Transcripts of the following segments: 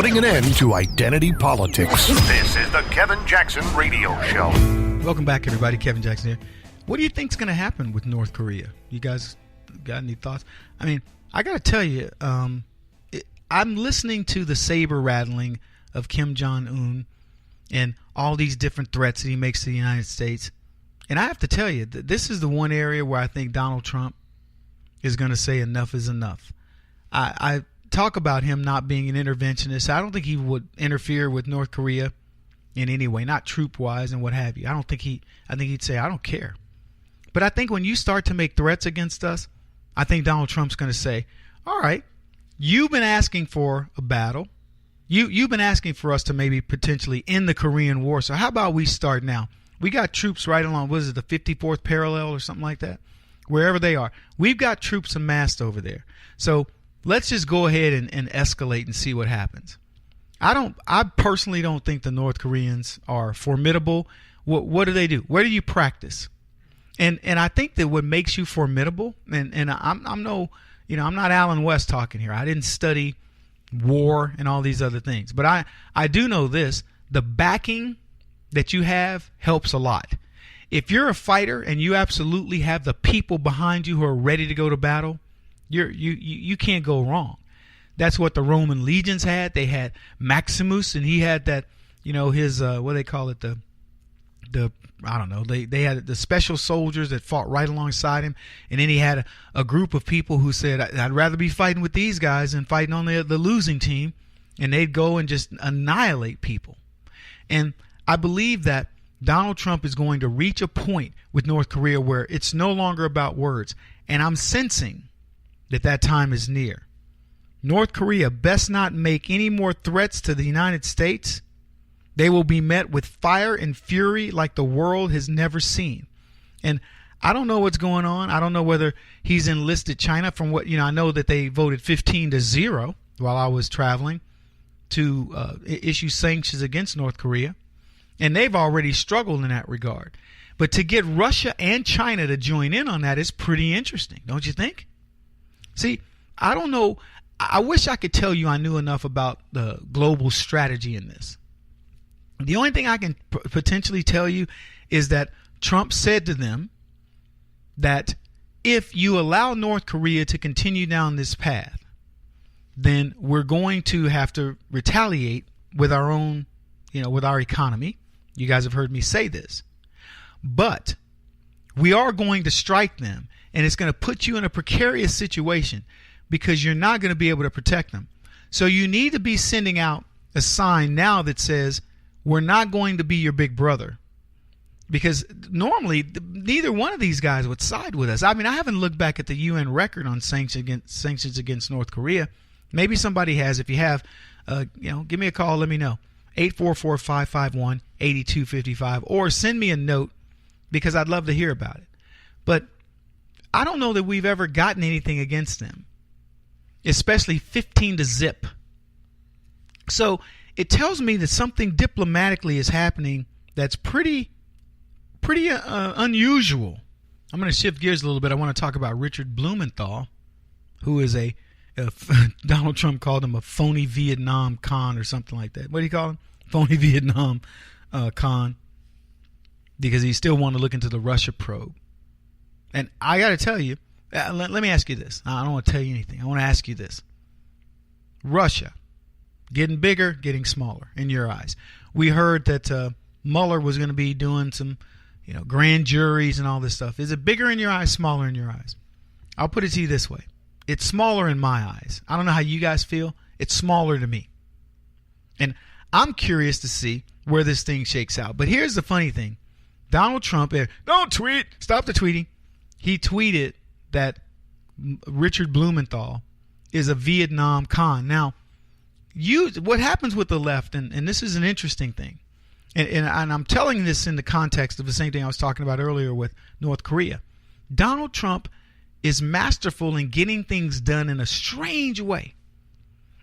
putting an end to identity politics. This is the Kevin Jackson Radio Show. Welcome back, everybody. Kevin Jackson here. What do you think's going to happen with North Korea? You guys got any thoughts? I mean, I got to tell you, I'm listening to the saber rattling of Kim Jong-un and all these different threats that he makes to the United States. And I have to tell you, that this is the one area where I think Donald Trump is going to say enough is enough. I talk about him not being an interventionist. I don't think he would interfere with North Korea in any way, not troop-wise and what have you. I think he'd say, I don't care. But I think when you start to make threats against us, I think Donald Trump's going to say, all right, you've been asking for a battle. You've been asking for us to maybe potentially end the Korean War. So how about we start now? We got troops right along, what is it, the 54th parallel or something like that? Wherever they are. We've got troops amassed over there. So let's just go ahead and escalate and see what happens. I personally don't think the North Koreans are formidable. What do they do? Where do you practice? And I think that what makes you formidable, and I'm not Alan West talking here. I didn't study war and all these other things. But I do know this, the backing that you have helps a lot. If you're a fighter and you absolutely have the people behind you who are ready to go to battle, you can't go wrong. That's what the Roman legions had. They had Maximus, and he had that, his what do they call it, I don't know. They had the special soldiers that fought right alongside him, and then he had a group of people who said, I'd rather be fighting with these guys than fighting on the losing team, and they'd go and just annihilate people. And I believe that Donald Trump is going to reach a point with North Korea where it's no longer about words, and I'm sensing that time is near. North Korea best not make any more threats to the United States. They will be met with fire and fury like the world has never seen. And I don't know what's going on. I don't know whether he's enlisted China from what, I know that they voted 15-0 while I was traveling to issue sanctions against North Korea. And they've already struggled in that regard. But to get Russia and China to join in on that is pretty interesting, don't you think? See, I don't know. I wish I could tell you I knew enough about the global strategy in this. The only thing I can potentially tell you is that Trump said to them that if you allow North Korea to continue down this path, then we're going to have to retaliate with our own, with our economy. You guys have heard me say this. But we are going to strike them, and it's going to put you in a precarious situation because you're not going to be able to protect them. So you need to be sending out a sign now that says, we're not going to be your big brother, because normally neither one of these guys would side with us. I mean, I haven't looked back at the UN record on sanctions against North Korea. Maybe somebody has. If you have, give me a call. Let me know. 844-551-8255, or send me a note because I'd love to hear about it. But I don't know that we've ever gotten anything against them, especially 15-0. So it tells me that something diplomatically is happening that's pretty unusual. I'm going to shift gears a little bit. I want to talk about Richard Blumenthal, who is Donald Trump called him a phony Vietnam con or something like that. What do you call him? Phony Vietnam con, because he still wanted to look into the Russia probe. And I got to tell you, let me ask you this. I don't want to tell you anything. I want to ask you this. Russia, getting bigger, getting smaller in your eyes. We heard that Mueller was going to be doing some, grand juries and all this stuff. Is it bigger in your eyes, smaller in your eyes? I'll put it to you this way. It's smaller in my eyes. I don't know how you guys feel. It's smaller to me. And I'm curious to see where this thing shakes out. But here's the funny thing. Donald Trump, don't tweet. Stop the tweeting. He tweeted that Richard Blumenthal is a Vietnam con. Now, what happens with the left, and this is an interesting thing, and I'm telling this in the context of the same thing I was talking about earlier with North Korea. Donald Trump is masterful in getting things done in a strange way.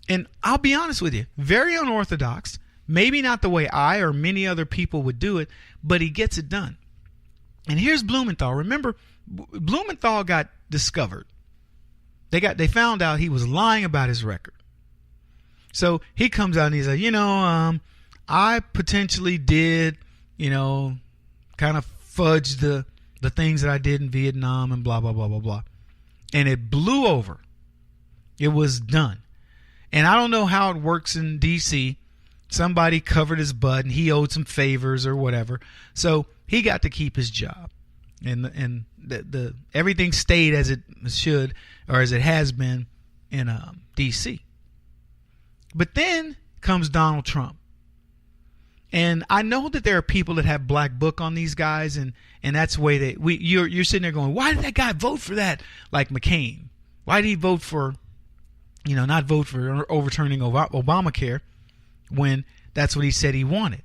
And I'll be honest with you, very unorthodox, maybe not the way I or many other people would do it, but he gets it done. And here's Blumenthal. Remember, Blumenthal got discovered. They found out he was lying about his record. So he comes out and he's like, I potentially did, kind of fudge the things that I did in Vietnam and blah, blah, blah, blah, blah. And it blew over. It was done. And I don't know how it works in D.C. Somebody covered his butt and he owed some favors or whatever. So he got to keep his job. And the everything stayed as it should, or as it has been in D.C. But then comes Donald Trump. And I know that there are people that have black book on these guys, and that's the way you're sitting there going, why did that guy vote for that? Like McCain. Why did he vote for, not vote for overturning Obamacare when that's what he said he wanted?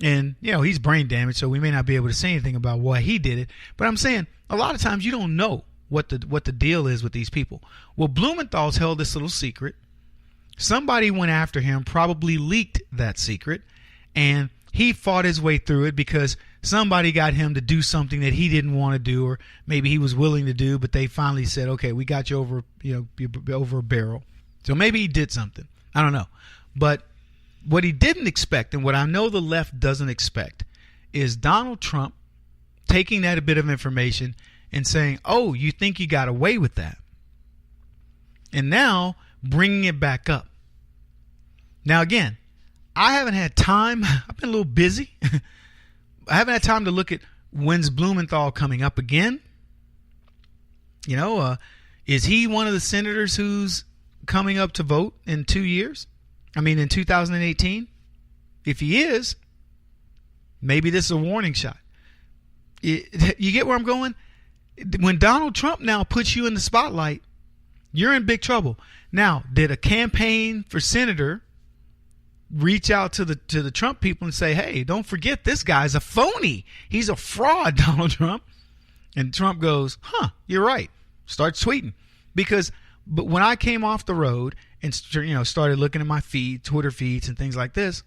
And, he's brain damaged, so we may not be able to say anything about why he did it. But I'm saying a lot of times you don't know what the deal is with these people. Well, Blumenthal's held this little secret. Somebody went after him, probably leaked that secret, and he fought his way through it because somebody got him to do something that he didn't want to do, or maybe he was willing to do, but they finally said, okay, we got you over, over a barrel. So maybe he did something. I don't know. But what he didn't expect, and what I know the left doesn't expect, is Donald Trump taking that bit of information and saying, oh, you think you got away with that? And now bringing it back up. Now, again, I haven't had time. I've been a little busy. I haven't had time to look at when's Blumenthal coming up again. Is he one of the senators who's coming up to vote in 2 years? In 2018? If he is, maybe this is a warning shot. You get where I'm going? When Donald Trump now puts you in the spotlight, you're in big trouble. Now, did a campaign for senator reach out to the Trump people and say, hey, don't forget this guy's a phony. He's a fraud, Donald Trump. And Trump goes, you're right. Starts tweeting. But when I came off the road and started looking at my feed, Twitter feeds and things like this,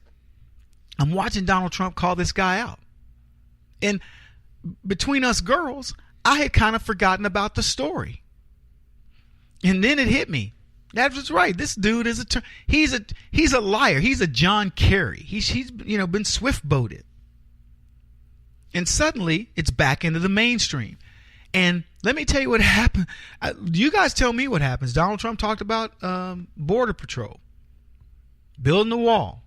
I'm watching Donald Trump call this guy out. And between us girls, I had kind of forgotten about the story. And then it hit me. That was right. This dude is he's a liar. He's a John Kerry. He's been swift boated. And suddenly it's back into the mainstream. And let me tell you what happened. You guys tell me what happens. Donald Trump talked about Border Patrol building the wall.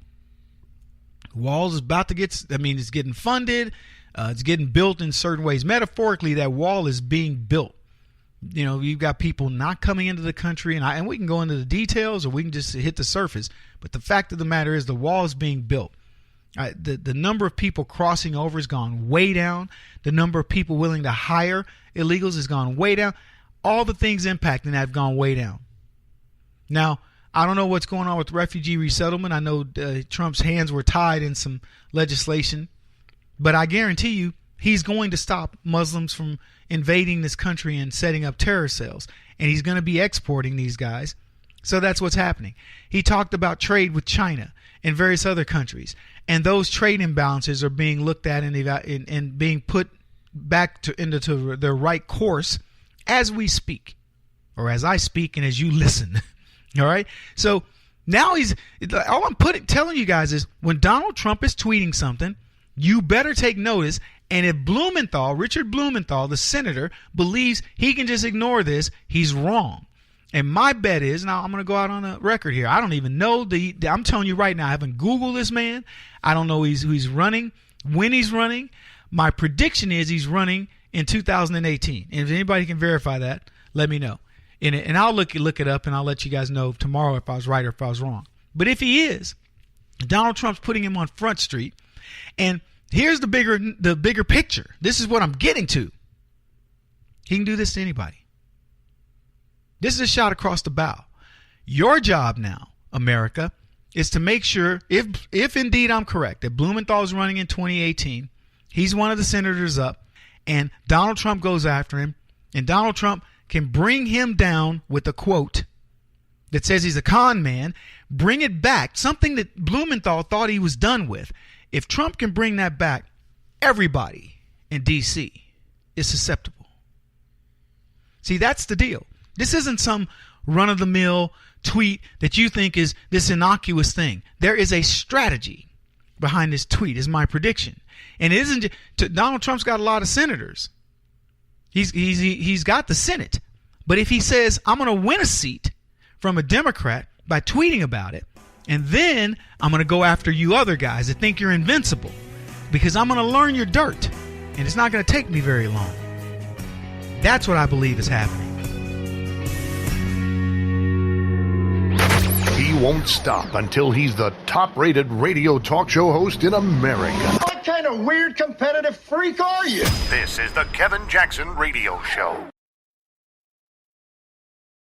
The wall is about to it's getting funded. It's getting built in certain ways. Metaphorically, that wall is being built. You've got people not coming into the country, and we can go into the details or we can just hit the surface. But the fact of the matter is the wall is being built. The number of people crossing over has gone way down. The number of people willing to hire illegals has gone way down. All the things impacting that have gone way down. Now, I don't know what's going on with refugee resettlement. I know Trump's hands were tied in some legislation. But I guarantee you, he's going to stop Muslims from invading this country and setting up terror cells. And he's going to be exporting these guys. So that's what's happening. He talked about trade with China and various other countries. And those trade imbalances are being looked at and being put back into their right course as we speak. Or as I speak and as you listen. All right? So now all I'm telling you guys is when Donald Trump is tweeting something, you better take notice. And if Richard Blumenthal, the senator, believes he can just ignore this, he's wrong. And my bet is, now I'm going to go out on a record here. I don't even know I'm telling you right now, I haven't Googled this man. I don't know who he's running, when he's running. My prediction is he's running in 2018. And if anybody can verify that, let me know. And I'll look it up and I'll let you guys know tomorrow if I was right or if I was wrong. But if he is, Donald Trump's putting him on Front Street. And here's the bigger picture. This is what I'm getting to. He can do this to anybody. This is a shot across the bow. Your job now, America, is to make sure, if indeed I'm correct, that Blumenthal is running in 2018, he's one of the senators up, and Donald Trump goes after him, and Donald Trump can bring him down with a quote that says he's a con man, bring it back, something that Blumenthal thought he was done with. If Trump can bring that back, everybody in D.C. is susceptible. See, that's the deal. This isn't some run-of-the-mill tweet that you think is this innocuous thing. There is a strategy behind this tweet, is my prediction. And it isn't Donald Trump's got a lot of senators. He's got the Senate. But if he says, I'm going to win a seat from a Democrat by tweeting about it, and then I'm going to go after you other guys that think you're invincible, because I'm going to learn your dirt, and it's not going to take me very long. That's what I believe is happening. He won't stop until he's the top-rated radio talk show host in America. What kind of weird competitive freak are you? This is the Kevin Jackson Radio Show.